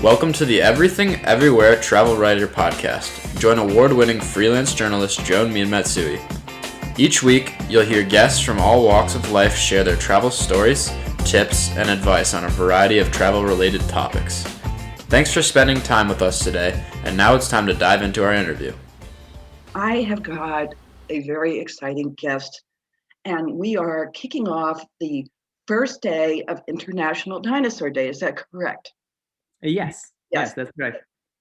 Welcome to the Everything Everywhere Travel Writer Podcast. Join award-winning freelance journalist Joan Matsui. Each week, you'll hear guests from all walks of life share their travel stories, tips, and advice on a variety of travel-related topics. Thanks for spending time with us today, and now it's time to dive into our interview. I have got a very exciting guest, and we are kicking off the first day of International Dinosaur Day. Is that correct? Yes, that's right.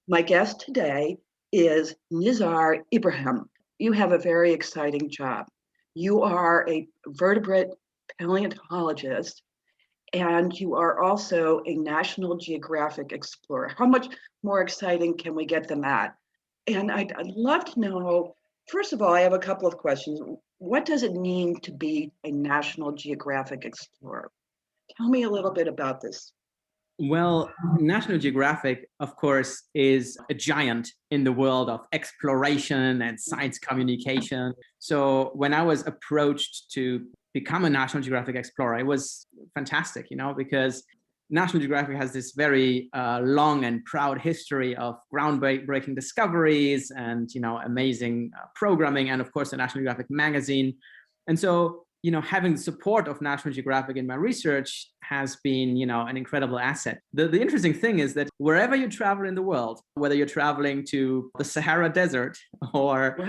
My guest today is Nizar Ibrahim. You have a very exciting job. You are a vertebrate paleontologist, and you are also a National Geographic explorer. How much more exciting can we get than that? And I'd love to know, first of all, I have a couple of questions. What does it mean to be a National Geographic explorer? Tell me a little bit about this. Well, National Geographic, of course, is a giant in the world of exploration and science communication. So when I was approached to become a National Geographic explorer, it was fantastic, because National Geographic has this very long and proud history of groundbreaking discoveries and, amazing programming, and of course, the National Geographic magazine. And so, having the support of National Geographic in my research has been, an incredible asset. The interesting thing is that wherever you travel in the world, whether you're traveling to the Sahara Desert or,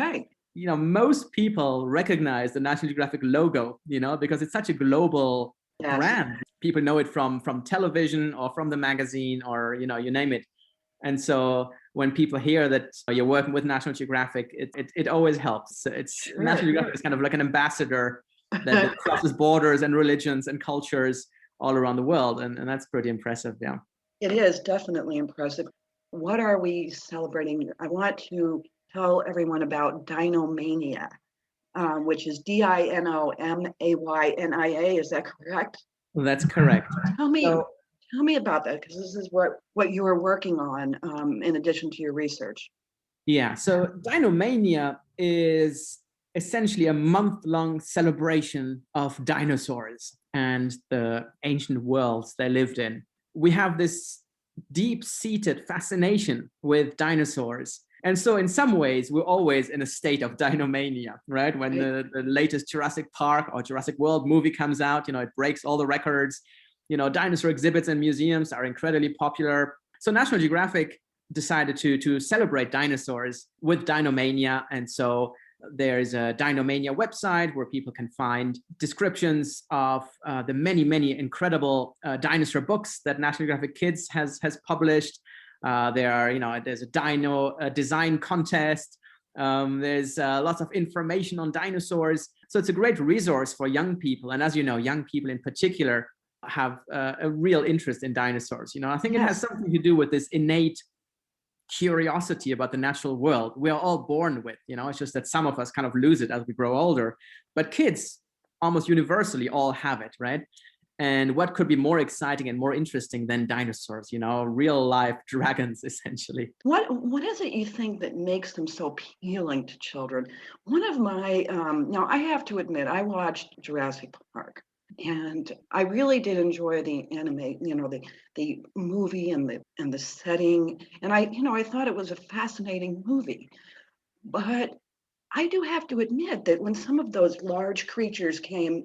most people recognize the National Geographic logo, because it's such a global brand. People know it from television or from the magazine or, you name it. And so when people hear that you're working with National Geographic, it always helps. National Geographic is kind of like an ambassador that crosses borders and religions and cultures all around the world. And that's pretty impressive. Yeah. It is definitely impressive. What are we celebrating? I want to tell everyone about Dinomania, which is DINOMAYNIA. Is that correct? Well, that's correct. Tell me about that, because this is what you are working on in addition to your research. Yeah, so Dinomania is essentially a month-long celebration of dinosaurs and the ancient worlds they lived in. We have this deep-seated fascination with dinosaurs. And so in some ways, we're always in a state of dinomania, right? When the latest Jurassic Park or Jurassic World movie comes out, it breaks all the records. Dinosaur exhibits in museums are incredibly popular. So National Geographic decided to celebrate dinosaurs with Dinomania. And so there's a Dinomania website where people can find descriptions of the many, many incredible dinosaur books that National Geographic Kids has published. There's a dino design contest. There's lots of information on dinosaurs. So it's a great resource for young people. And as you know, young people in particular have a real interest in dinosaurs. I think it has something to do with this innate curiosity about the natural world we are all born with. It's just that some of us kind of lose it as we grow older, but kids almost universally all have it, right? And what could be more exciting and more interesting than dinosaurs, real life dragons, essentially. What is it you think that makes them so appealing to children? One of my, now I have to admit, I watched Jurassic Park, and I really did enjoy the anime, the movie and the setting. And I thought it was a fascinating movie. But I do have to admit that when some of those large creatures came,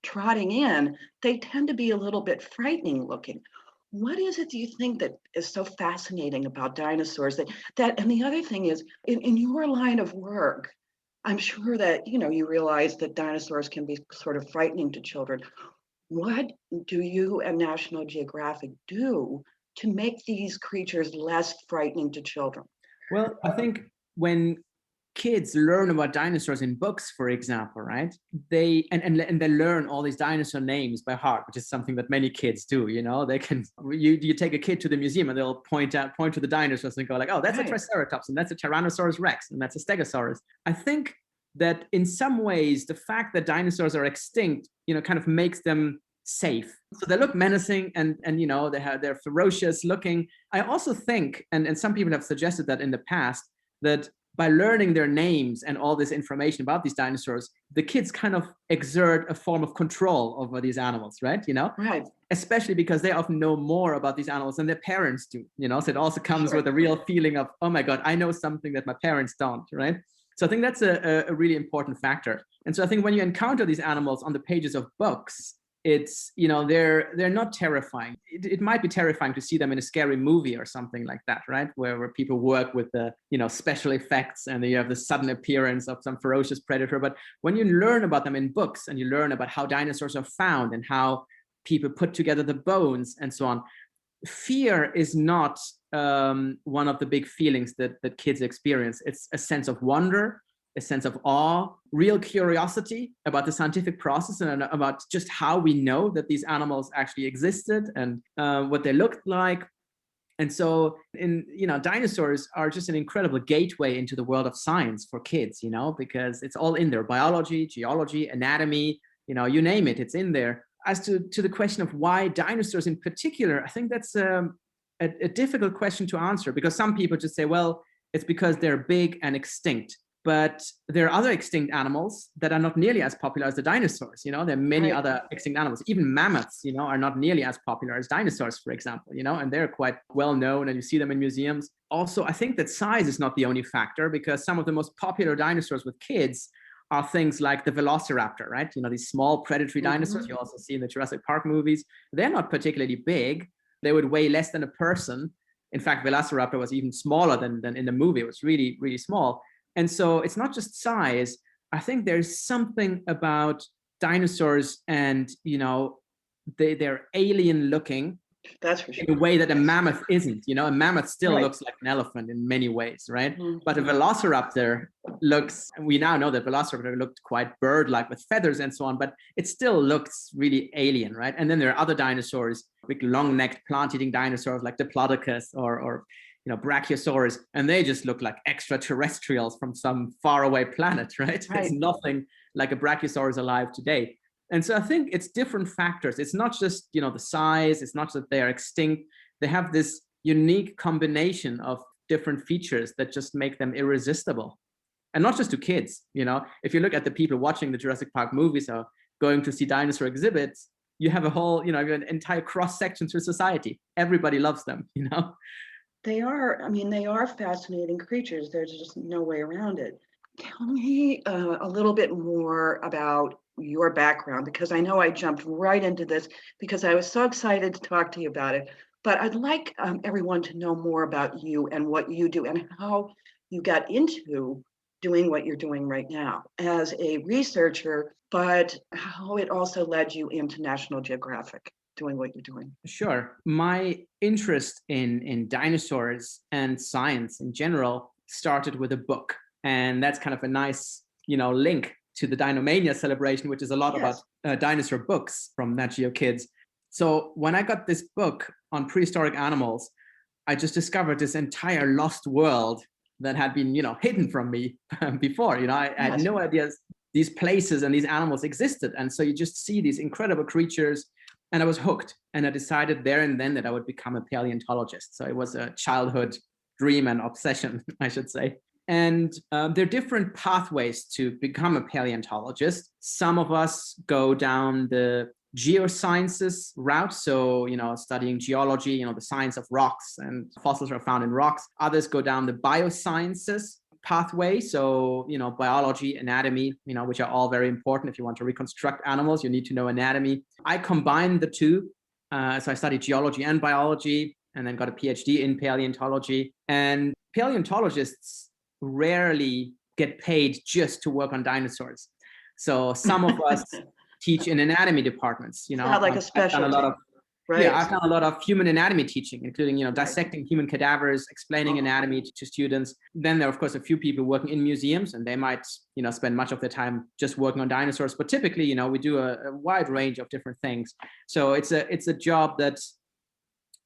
trotting in, they tend to be a little bit frightening looking. What is it, do you think, that is so fascinating about dinosaurs? And the other thing is, in your line of work, I'm sure that, you realize that dinosaurs can be sort of frightening to children. What do you and National Geographic do to make these creatures less frightening to children? Well, I think when kids learn about dinosaurs in books, for example, right? They learn all these dinosaur names by heart, which is something that many kids do. They can. You take a kid to the museum and they'll point to the dinosaurs and go like, "Oh, that's a Triceratops, and that's a Tyrannosaurus Rex, and that's a Stegosaurus." I think that in some ways, the fact that dinosaurs are extinct, kind of makes them safe. So they look menacing and they're ferocious looking. I also think, and some people have suggested that in the past, that by learning their names and all this information about these dinosaurs, the kids kind of exert a form of control over these animals, right? Right. especially because they often know more about these animals than their parents do, you know, so it also comes Sure. with a real feeling of, oh my God, I know something that my parents don't, right? So I think that's a really important factor. And so I think when you encounter these animals on the pages of books, it's, you know, they're not terrifying. It might be terrifying to see them in a scary movie or something like that, right? Where people work with the, you know, special effects and you have the sudden appearance of some ferocious predator. But when you learn about them in books and you learn about how dinosaurs are found and how people put together the bones and so on, fear is not one of the big feelings that kids experience. It's a sense of wonder, a sense of awe, real curiosity about the scientific process and about just how we know that these animals actually existed and what they looked like. And so, you know, dinosaurs are just an incredible gateway into the world of science for kids, you know, because it's all in there: biology, geology, anatomy, you know, you name it, it's in there. As to the question of why dinosaurs in particular, I think that's a difficult question to answer, because some people just say, well, it's because they're big and extinct. But there are other extinct animals that are not nearly as popular as the dinosaurs. You know, there are many other extinct animals. Even mammoths, you know, are not nearly as popular as dinosaurs, for example, you know, and they're quite well known and you see them in museums. Also, I think that size is not the only factor, because some of the most popular dinosaurs with kids are things like the velociraptor, right? You know, these small predatory dinosaurs you also see in the Jurassic Park movies. They're not particularly big. They would weigh less than a person. In fact, velociraptor was even smaller than in the movie. It was really, really small. And so it's not just size. I think there's something about dinosaurs and, you know, they're alien looking. That's for sure. In a way that a mammoth isn't. You know, a mammoth still Right. looks like an elephant in many ways, right? Mhm. But a velociraptor looks, and we now know that velociraptor looked quite bird-like with feathers and so on, but it still looks really alien, right? And then there are other dinosaurs, big long-necked plant-eating dinosaurs like Diplodocus or you know, Brachiosaurus, and they just look like extraterrestrials from some faraway planet, right? Right. It's nothing like a Brachiosaurus alive today. And so I think it's different factors. It's not just, you know, the size, it's not just that they are extinct. They have this unique combination of different features that just make them irresistible. And not just to kids, you know, if you look at the people watching the Jurassic Park movies or going to see dinosaur exhibits, you have a whole, you know, an entire cross-section through society. Everybody loves them, you know. They are, I mean, they are fascinating creatures. There's just no way around it. Tell me a little bit more about your background, because I know I jumped right into this because I was so excited to talk to you about it. But I'd like everyone to know more about you and what you do and how you got into doing what you're doing right now as a researcher, but how it also led you into National Geographic, doing what you're doing. Sure. My interest in dinosaurs and science in general started with a book. And that's kind of a nice, you know, link to the Dinomania celebration, which is a lot Yes. about dinosaur books from Nat Geo Kids. So when I got this book on prehistoric animals, I just discovered this entire lost world that had been, you know, hidden from me before. You know, I had Yes. no idea these places and these animals existed. And so you just see these incredible creatures. And I was hooked. And I decided there and then that I would become a paleontologist. So it was a childhood dream and obsession, I should say. And there are different pathways to become a paleontologist. Some of us go down the geosciences route, so, you know, studying geology, you know, the science of rocks, and fossils are found in rocks. Others go down the biosciences pathway, so, you know, biology, anatomy, you know, which are all very important. If you want to reconstruct animals, you need to know anatomy. I combined the two, so I studied geology and biology, and then got a PhD in paleontology. And paleontologists rarely get paid just to work on dinosaurs. So some of us teach in anatomy departments, you know. Not like a specialty, right? Yeah, I've done a lot of human anatomy teaching, including, you know, dissecting human cadavers, explaining anatomy to students. Then there are, of course, a few people working in museums, and they might, you know, spend much of their time just working on dinosaurs. But typically, you know, we do a wide range of different things. So it's a job that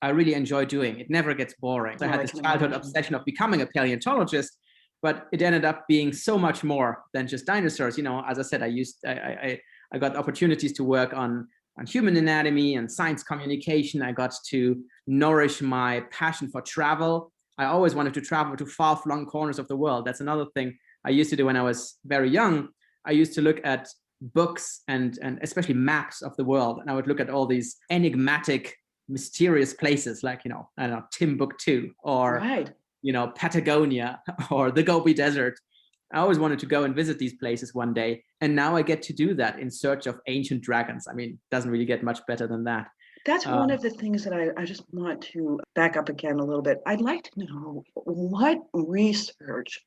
I really enjoy doing. It never gets boring. So I had this childhood obsession of becoming a paleontologist, but it ended up being so much more than just dinosaurs. You know, as I said, I got opportunities to work on human anatomy and science communication. I got to nourish my passion for travel. I always wanted to travel to far-flung corners of the world. That's another thing I used to do when I was very young. I used to look at books and especially maps of the world, and I would look at all these enigmatic, mysterious places like, I don't know, Timbuktu or, Right. Patagonia or the Gobi Desert. I always wanted to go and visit these places one day. And now I get to do that in search of ancient dragons. I mean, it doesn't really get much better than that. That's one of the things that I just want to back up again a little bit. I'd like to know what research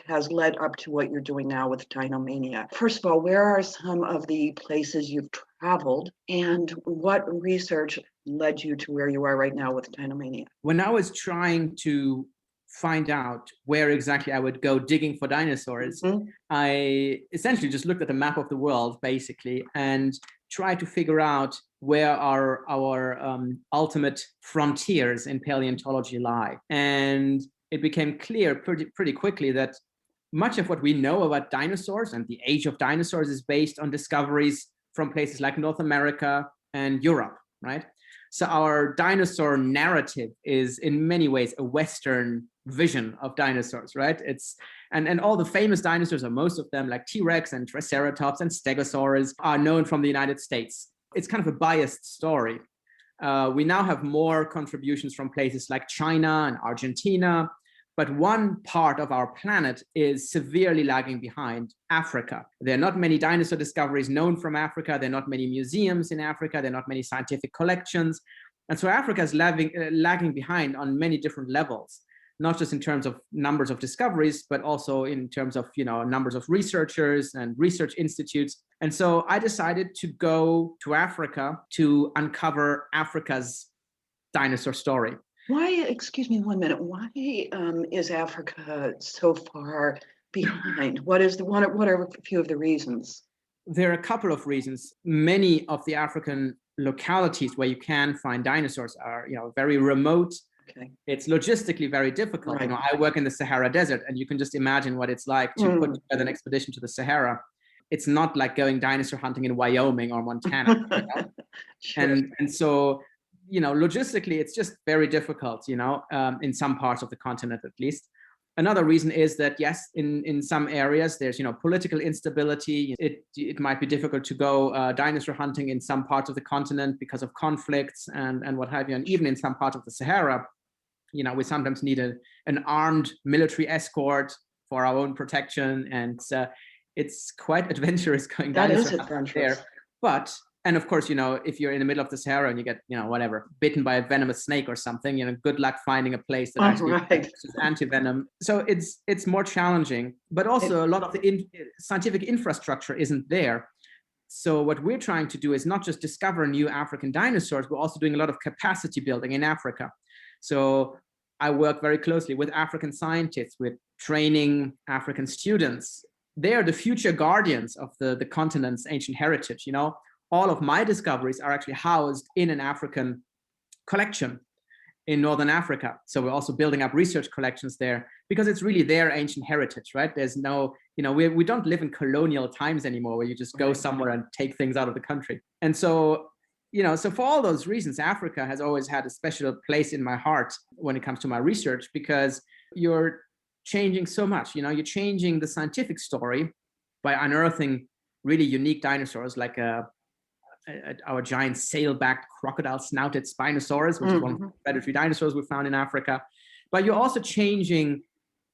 has led up to what you're doing now with Dinomania. First of all, where are some of the places you've traveled, and what research led you to where you are right now with Dinomania? When I was trying to find out where exactly I would go digging for dinosaurs, I essentially just looked at a map of the world, basically, and tried to figure out where our ultimate frontiers in paleontology lie. And it became clear pretty quickly that much of what we know about dinosaurs and the age of dinosaurs is based on discoveries from places like North America and Europe, right? So our dinosaur narrative is in many ways a Western vision of dinosaurs, right? And all the famous dinosaurs, or most of them, like T-Rex and Triceratops and Stegosaurus, are known from the United States. It's kind of a biased story. We now have more contributions from places like China and Argentina, but one part of our planet is severely lagging behind: Africa. There are not many dinosaur discoveries known from Africa. There are not many museums in Africa. There are not many scientific collections. And so Africa is lagging behind on many different levels, not just in terms of numbers of discoveries, but also in terms of, numbers of researchers and research institutes. And so I decided to go to Africa to uncover Africa's dinosaur story. Why, excuse me 1 minute, why is Africa so far behind? What are a few of the reasons? There are a couple of reasons. Many of the African localities where you can find dinosaurs are, very remote. Okay. It's logistically very difficult. Right. I work in the Sahara Desert, and you can just imagine what it's like to put together an expedition to the Sahara. It's not like going dinosaur hunting in Wyoming or Montana. Sure. And so, logistically, it's just very difficult, in some parts of the continent, at least. Another reason is that, yes, in some areas, there's, political instability. It might be difficult to go dinosaur hunting in some parts of the continent because of conflicts and what have you. And even in some parts of the Sahara, we sometimes need an armed military escort for our own protection. And it's quite adventurous going dinosaur hunting there. But, and of course, if you're in the middle of the Sahara and you get, whatever, bitten by a venomous snake or something, good luck finding a place that actually uses anti-venom. So it's more challenging, but also a lot of the scientific infrastructure isn't there. So what we're trying to do is not just discover new African dinosaurs, we're also doing a lot of capacity building in Africa. So I work very closely with African scientists, with training African students. They are the future guardians of the continent's ancient heritage. All of my discoveries are actually housed in an African collection in Northern Africa. So we're also building up research collections there because it's really their ancient heritage, right? There's no, we don't live in colonial times anymore where you just go somewhere and take things out of the country. And so, so for all those reasons, Africa has always had a special place in my heart when it comes to my research, because you're changing so much. You're changing the scientific story by unearthing really unique dinosaurs like our giant sail-backed crocodile-snouted Spinosaurus, which is one of the predatory dinosaurs we found in Africa. But you're also changing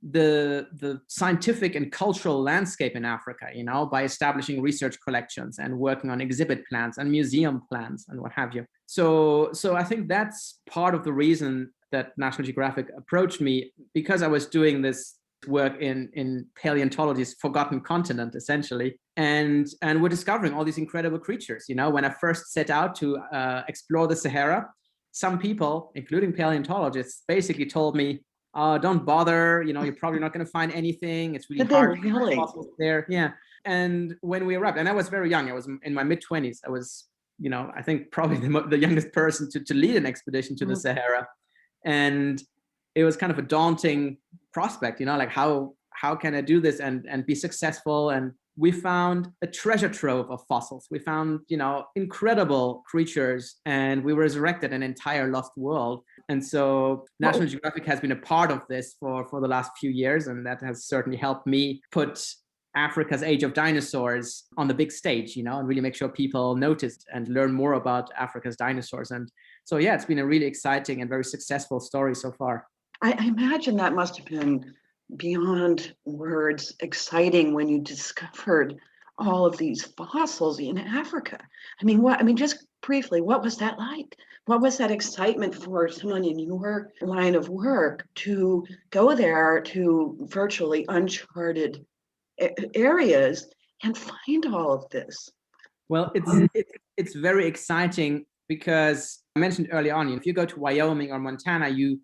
the scientific and cultural landscape in Africa, by establishing research collections and working on exhibit plans and museum plans and what have you. So I think that's part of the reason that National Geographic approached me, because I was doing this work in paleontology's forgotten continent, essentially, and we're discovering all these incredible creatures. When I first set out to explore the Sahara, some people, including paleontologists, basically told me, don't bother, you're probably not going to find anything, it's really hard to find fossils there. Yeah. And when we arrived, and I was very young, I was in my mid-20s, I was, I think probably the youngest person to lead an expedition to the Sahara. And it was kind of a daunting prospect, like how can I do this and be successful? And we found a treasure trove of fossils. We found, incredible creatures, and we resurrected an entire lost world. And so National Geographic has been a part of this for the last few years, and that has certainly helped me put Africa's age of dinosaurs on the big stage, and really make sure people notice and learn more about Africa's dinosaurs. And so, yeah, it's been a really exciting and very successful story so far. I imagine that must have been beyond words exciting when you discovered all of these fossils in Africa. Just briefly, what was that like? What was that excitement for someone in your line of work to go there to virtually uncharted areas and find all of this? Well, it's very exciting because I mentioned early on, if you go to Wyoming or Montana, you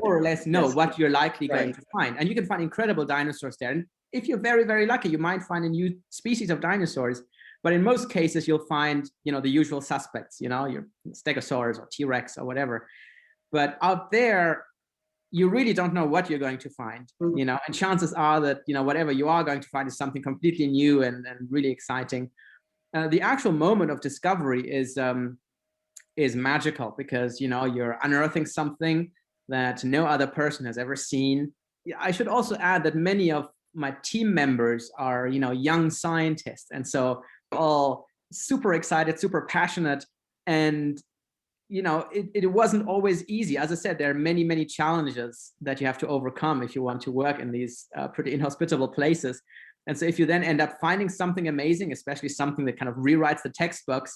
more or less know Yes. what you're likely Right. going to find. And you can find incredible dinosaurs there. And if you're very, very lucky, you might find a new species of dinosaurs. But in most cases, you'll find, the usual suspects, your stegosaurs or T-Rex or whatever. But out there, you really don't know what you're going to find, and chances are that, whatever you are going to find is something completely new and really exciting. The actual moment of discovery is magical because, you're unearthing something that no other person has ever seen. I should also add that many of my team members are, young scientists. And so all super excited, super passionate. And, it wasn't always easy. As I said, there are many, many challenges that you have to overcome if you want to work in these pretty inhospitable places. And so if you then end up finding something amazing, especially something that kind of rewrites the textbooks,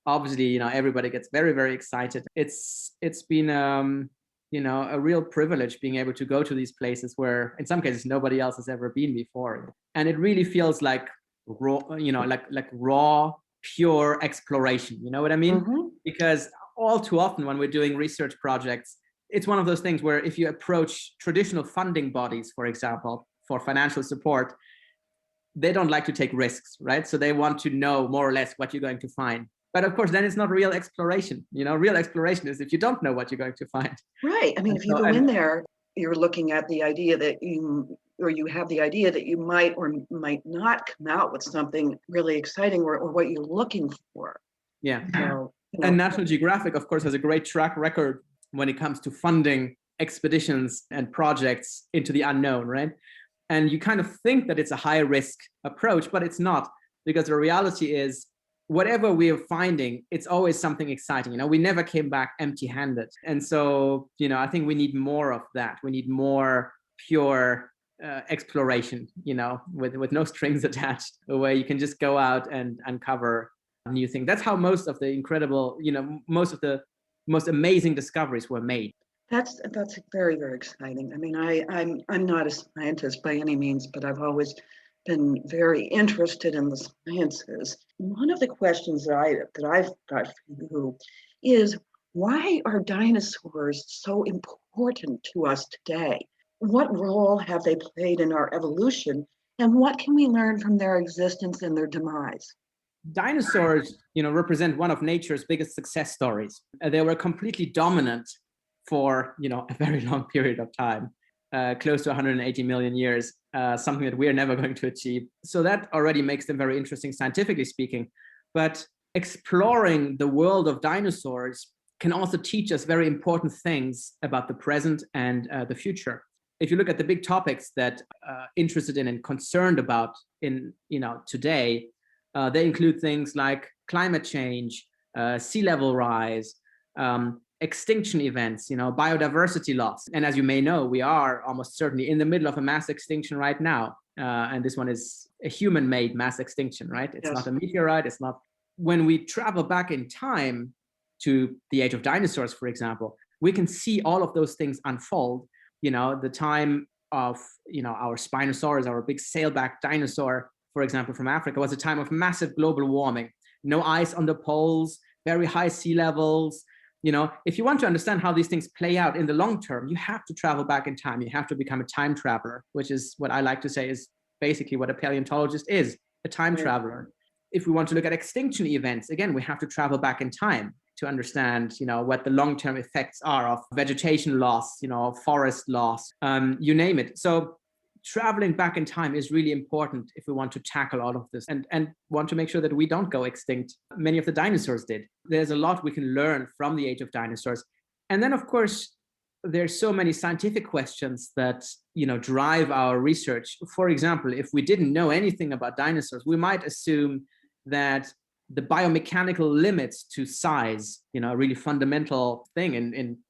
obviously, everybody gets very, very excited. It's been, a real privilege being able to go to these places where in some cases nobody else has ever been before. And it really feels like raw, like raw, pure exploration. You know what I mean? Mm-hmm. Because all too often when we're doing research projects, it's one of those things where if you approach traditional funding bodies, for example, for financial support, they don't like to take risks, right? So they want to know more or less what you're going to find. But of course, then it's not real exploration. Real exploration is if you don't know what you're going to find. Right. If you go in there, you're looking at the idea that you have the idea that you might or might not come out with something really exciting or what you're looking for. Yeah. So, And National Geographic, of course, has a great track record when it comes to funding expeditions and projects into the unknown, right? And you kind of think that it's a high risk approach, but it's not, because the reality is whatever we are finding, it's always something exciting. We never came back empty-handed. And so, I think we need more of that. We need more pure exploration, with no strings attached, where you can just go out and uncover new things. That's how most of the incredible, most of the most amazing discoveries were made. That's very, very exciting. I'm not a scientist by any means, but I've always been very interested in the sciences. One of the questions that I've got for you is, why are dinosaurs so important to us today? What role have they played in our evolution, and what can we learn from their existence and their demise? Dinosaurs, represent one of nature's biggest success stories. They were completely dominant for, a very long period of time, close to 180 million years, something that we're never going to achieve. So that already makes them very interesting, scientifically speaking. But exploring the world of dinosaurs can also teach us very important things about the present and the future. If you look at the big topics that interested in and concerned about in, today, they include things like climate change, sea level rise, extinction events, biodiversity loss. And as you may know, we are almost certainly in the middle of a mass extinction right now. And this one is a human-made mass extinction, right? It's not a meteorite. It's not. When we travel back in time to the age of dinosaurs, for example, we can see all of those things unfold. The time of, our Spinosaurus, our big sailback dinosaur, for example, from Africa, was a time of massive global warming. No ice on the poles, very high sea levels. If you want to understand how these things play out in the long term, you have to travel back in time. You have to become a time traveler, which is what I like to say is basically what a paleontologist is, a time traveler. If we want to look at extinction events, again, we have to travel back in time to understand, what the long-term effects are of vegetation loss, forest loss, you name it. So traveling back in time is really important if we want to tackle all of this and want to make sure that we don't go extinct. Many of the dinosaurs did. There's a lot we can learn from the age of dinosaurs. And then, of course, there's so many scientific questions that, drive our research. For example, if we didn't know anything about dinosaurs, we might assume that the biomechanical limits to size, a really fundamental thing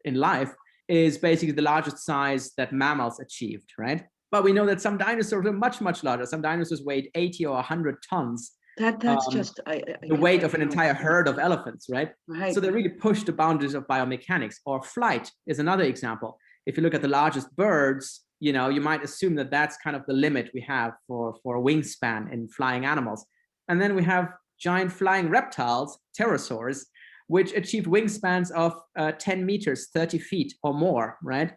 in life, is basically the largest size that mammals achieved, right? But we know that some dinosaurs are much, much larger. Some dinosaurs weighed 80 or 100 tons. That's just the weight of an entire herd of elephants, right? Right. So they really push the boundaries of biomechanics. Or flight is another example. If you look at the largest birds, you might assume that that's kind of the limit we have for wingspan in flying animals. And then we have giant flying reptiles, pterosaurs, which achieved wingspans of 10 meters, 30 feet or more, right?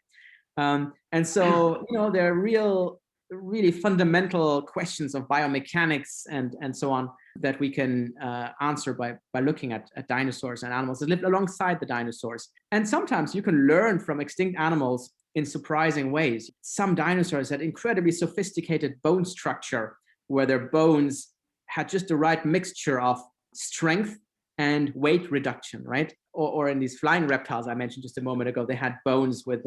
And so, there are really fundamental questions of biomechanics and so on that we can answer by looking at dinosaurs and animals that lived alongside the dinosaurs. And sometimes you can learn from extinct animals in surprising ways. Some dinosaurs had incredibly sophisticated bone structure, where their bones had just the right mixture of strength and weight reduction, right? Or in these flying reptiles I mentioned just a moment ago, they had bones with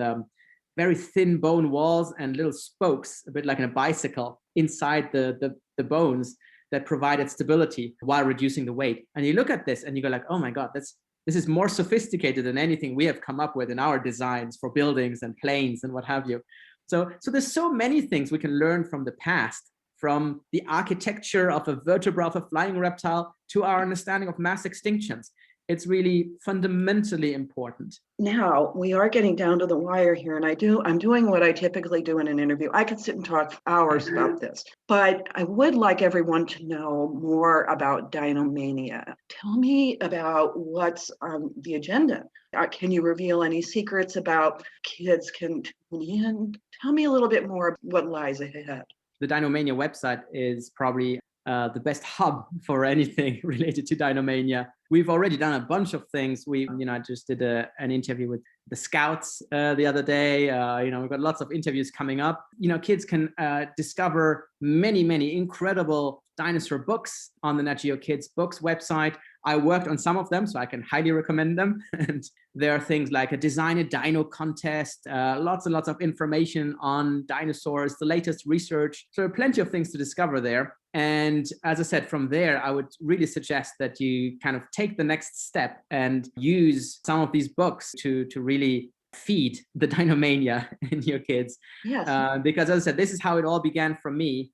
very thin bone walls and little spokes, a bit like in a bicycle, inside the bones that provided stability while reducing the weight. And you look at this and you go like, oh my God, this is more sophisticated than anything we have come up with in our designs for buildings and planes and what have you. So there's so many things we can learn from the past, from the architecture of a vertebra of a flying reptile to our understanding of mass extinctions. It's really fundamentally important. Now we are getting down to the wire here, and I'm doing what I typically do in an interview. I could sit and talk for hours about this, but I would like everyone to know more about Dinomania. Tell me about what's on the agenda. Can you reveal any secrets about kids can tune in? Tell me a little bit more what lies ahead. The Dinomania website is probably the best hub for anything related to Dinomania. We've already done a bunch of things. I just did an interview with the Scouts the other day. We've got lots of interviews coming up. Kids can discover many, many incredible dinosaur books on the Nat Geo Kids Books website. I worked on some of them, so I can highly recommend them. And there are things like a Design a Dino contest, lots and lots of information on dinosaurs, the latest research. So there are plenty of things to discover there. And as I said, from there, I would really suggest that you kind of take the next step and use some of these books to really feed the Dinomania in your kids. Yes. Because as I said, this is how it all began for me.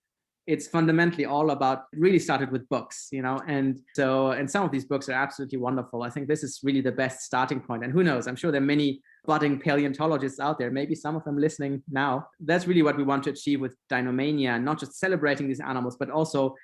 It's fundamentally all about, it really started with books, and some of these books are absolutely wonderful. I think this is really the best starting point. And who knows, I'm sure there are many budding paleontologists out there, maybe some of them listening now. That's really what we want to achieve with Dinomania, not just celebrating these animals, but also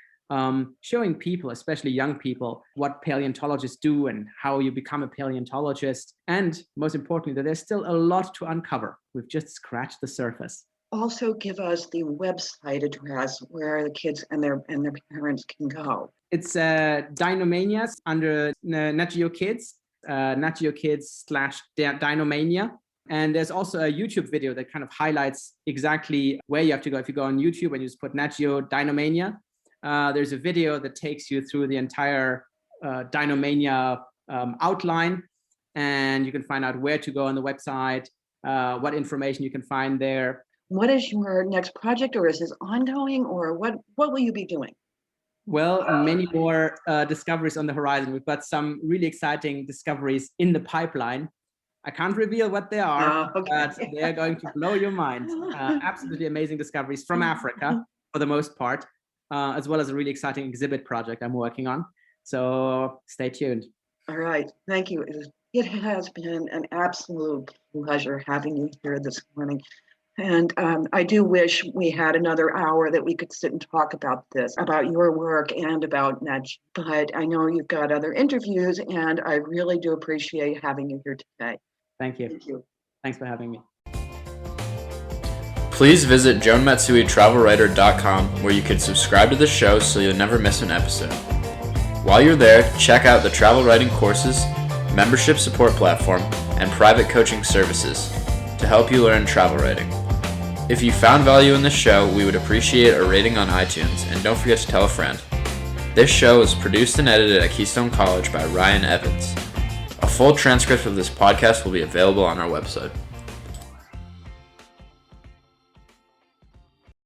showing people, especially young people, what paleontologists do and how you become a paleontologist. And most importantly, that there's still a lot to uncover. We've just scratched the surface. Also give us the website address where the kids and their parents can go. It's Dinomania under Nat Geo Kids, Nat Geo Kids /Dinomania. And there's also a YouTube video that kind of highlights exactly where you have to go. If you go on YouTube and you just put Nat Geo Dinomania, there's a video that takes you through the entire Dinomania outline. And you can find out where to go on the website, what information you can find there. What is your next project, or is this ongoing, or what will you be doing? Well, many more discoveries on the horizon. We've got some really exciting discoveries in the pipeline. I can't reveal what they are, but they are going to blow your mind. Absolutely amazing discoveries from Africa, for the most part, as well as a really exciting exhibit project I'm working on. So stay tuned. All right. Thank you. It has been an absolute pleasure having you here this morning. And I do wish we had another hour that we could sit and talk about this, about your work and about NAT GEO. But I know you've got other interviews, and I really do appreciate having you here today. Thank you. Thank you. Thanks for having me. Please visit JoanMatsuiTravelWriter.com, where you can subscribe to the show so you'll never miss an episode. While you're there, check out the travel writing courses, membership support platform, and private coaching services to help you learn travel writing. If you found value in this show, we would appreciate a rating on iTunes, and don't forget to tell a friend. This show is produced and edited at Keystone College by Ryan Evans. A full transcript of this podcast will be available on our website.